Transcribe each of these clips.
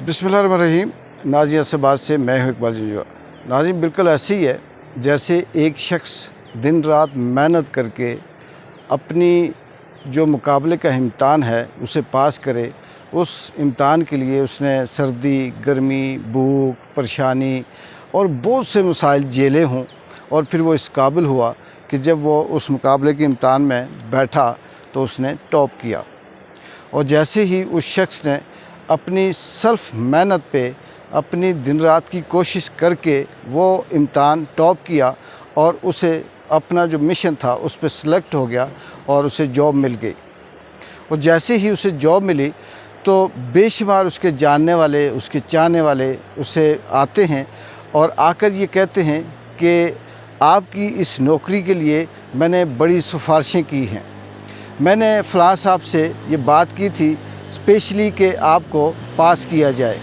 बिस्मिल्लाहिर्रहमानिर्रहीम। नाज़िम असाबाद से मैं हूँ इकबाल जंजुआ। नाज़िम, बिल्कुल ऐसे ही है जैसे एक शख्स दिन रात मेहनत करके अपनी जो मुकाबले का इम्तहान है उसे पास करे। उस इम्तहान के लिए उसने सर्दी, गर्मी, भूख, परेशानी और बहुत से मसाइल झेले हों और फिर वो इस काबिल हुआ कि जब वो उस मुकाबले के इम्तहान में बैठा तो उसने टॉप किया। और जैसे ही उस शख्स ने अपनी सेल्फ मेहनत पे अपनी दिन रात की कोशिश करके वो इम्तहान टॉप किया और उसे अपना जो मिशन था उस पर सिलेक्ट हो गया और उसे जॉब मिल गई। और जैसे ही उसे जॉब मिली तो बेशुमार उसके जानने वाले, उसके चाहने वाले उसे आते हैं और आकर ये कहते हैं कि आपकी इस नौकरी के लिए मैंने बड़ी सिफारिशें की हैं, मैंने फ़लाँ साहब से ये बात की थी स्पेशली कि आपको पास किया जाए।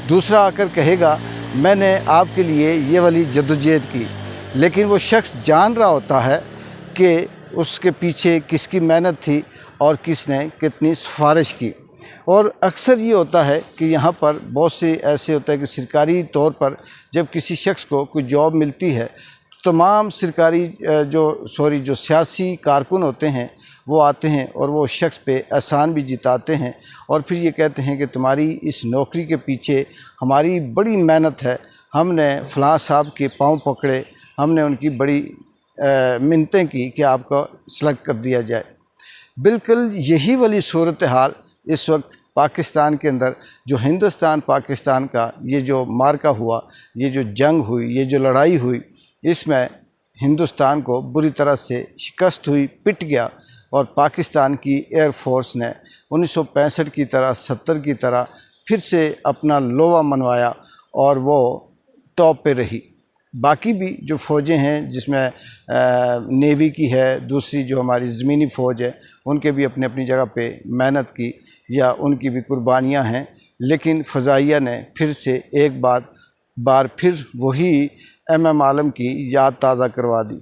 दूसरा आकर कहेगा मैंने आपके लिए ये वाली जद्दोजहद की। लेकिन वो शख्स जान रहा होता है कि उसके पीछे किसकी मेहनत थी और किसने कितनी सिफारिश की। और अक्सर ये होता है कि यहाँ पर बहुत से ऐसे होता है कि सरकारी तौर पर जब किसी शख्स को कोई जॉब मिलती है तमाम सरकारी जो सियासी कारकुन होते हैं वो आते हैं और वो शख्स पे एहसान भी जिताते हैं और फिर ये कहते हैं कि तुम्हारी इस नौकरी के पीछे हमारी बड़ी मेहनत है, हमने फ़लाँ साहब के पांव पकड़े, हमने उनकी बड़ी मिन्नतें की कि आपको सेलेक्ट कर दिया जाए। बिल्कुल यही वाली सूरत हाल इस वक्त पाकिस्तान के अंदर, जो हिंदुस्तान पाकिस्तान का ये जो मार्का हुआ, ये जो जंग हुई, ये जो लड़ाई हुई, इसमें हिंदुस्तान को बुरी तरह से शिकस्त हुई, पिट गया। और पाकिस्तान की एयर फोर्स ने 1965 की तरह 70 की तरह फिर से अपना लोहा मनवाया और वो टॉप पे रही। बाकी भी जो फ़ौजें हैं जिसमें नेवी की है, दूसरी जो हमारी ज़मीनी फ़ौज है, उनके भी अपनी अपनी जगह पे मेहनत की या उनकी भी कुर्बानियाँ हैं। लेकिन फ़ज़ाइया ने फिर से एक बार फिर वही MM आलम की याद ताज़ा करवा दी।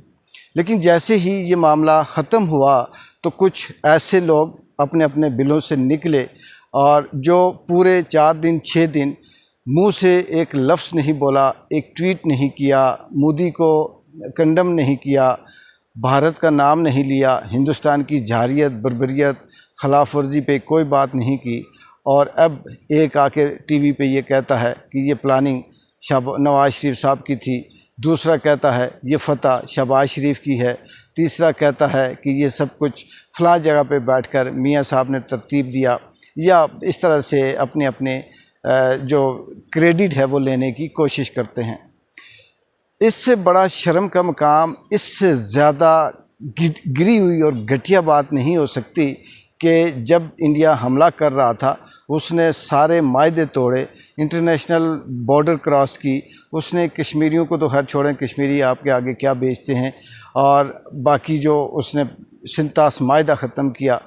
लेकिन जैसे ही ये मामला ख़त्म हुआ तो कुछ ऐसे लोग अपने अपने बिलों से निकले और जो पूरे 4 दिन 6 दिन मुंह से एक लफ्ज़ नहीं बोला, एक ट्वीट नहीं किया, मोदी को कंडम नहीं किया, भारत का नाम नहीं लिया, हिंदुस्तान की जारियत, बर्बरियत, खिलाफ वर्जी पे कोई बात नहीं की। और अब एक आके टीवी पे ये कहता है कि ये प्लानिंग नवाज शरीफ साहब की थी, दूसरा कहता है ये फ़तह शहबाज शरीफ की है, तीसरा कहता है कि ये सब कुछ फ़लाँ जगह पे बैठकर मियाँ साहब ने तरतीब दिया, या इस तरह से अपने अपने जो क्रेडिट है वो लेने की कोशिश करते हैं। इससे बड़ा शर्म का मकाम, इससे ज़्यादा गिरी हुई और घटिया बात नहीं हो सकती कि जब इंडिया हमला कर रहा था उसने सारे मायदे तोड़े, इंटरनेशनल बॉर्डर क्रॉस की, उसने कश्मीरियों को तो खैर छोड़ें, कश्मीरी आपके आगे क्या बेचते हैं, और बाकी जो उसने सिंतास मायदा ख़त्म किया,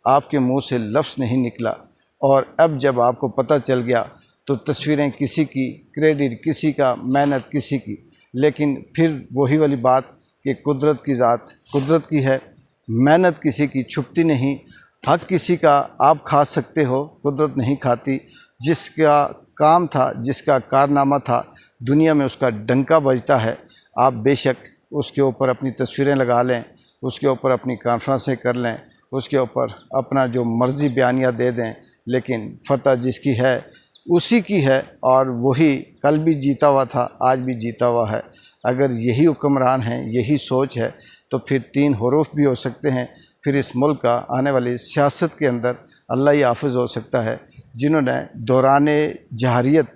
आपके मुंह से लफ्ज़ नहीं निकला। और अब जब आपको पता चल गया तो तस्वीरें किसी की, क्रेडिट किसी का, मेहनत किसी की। लेकिन फिर वही वाली बात कि कुदरत की ज़ात कुदरत की है, मेहनत किसी की छुपती नहीं, हक किसी का आप खा सकते हो, कुदरत नहीं खाती। जिसका काम था, जिसका कारनामा था, दुनिया में उसका डंका बजता है। आप बेशक उसके ऊपर अपनी तस्वीरें लगा लें, उसके ऊपर अपनी कॉन्फ्रेंसें कर लें, उसके ऊपर अपना जो मर्ज़ी बयानिया दे दें, लेकिन फ़तह जिसकी है उसी की है और वही कल भी जीता हुआ था, आज भी जीता हुआ है। अगर यही हुक्मरान हैं, यही सोच है तो फिर 3 हरूफ भी हो सकते हैं। फिर इस मुल्क का आने वाली सियासत के अंदर अल्लाह ही हाफ़िज़ हो सकता है, जिन्होंने दौराने जहारियत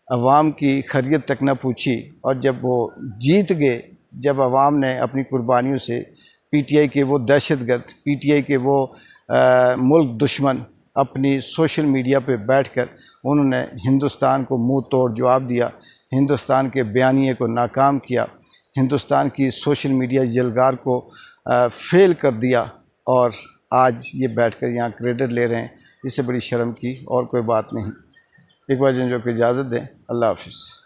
अवाम की खैरियत तक न पूछी और जब वो जीत गए, जब अवाम ने अपनी कुर्बानियों से PTI के वो दहशतगर्द, PTI के वो मुल्क दुश्मन अपनी सोशल मीडिया पे बैठकर उन्होंने हिंदुस्तान को मुंह तोड़ जवाब दिया, हिंदुस्तान के बयानिए को नाकाम किया, हिंदुस्तान की सोशल मीडिया जलगार को फेल कर दिया और आज ये बैठकर यहाँ क्रेडिट ले रहे हैं। इससे बड़ी शर्म की और कोई बात नहीं। इकबाल जंजुआ को इजाज़त दें। अल्लाह हाफ़िज़।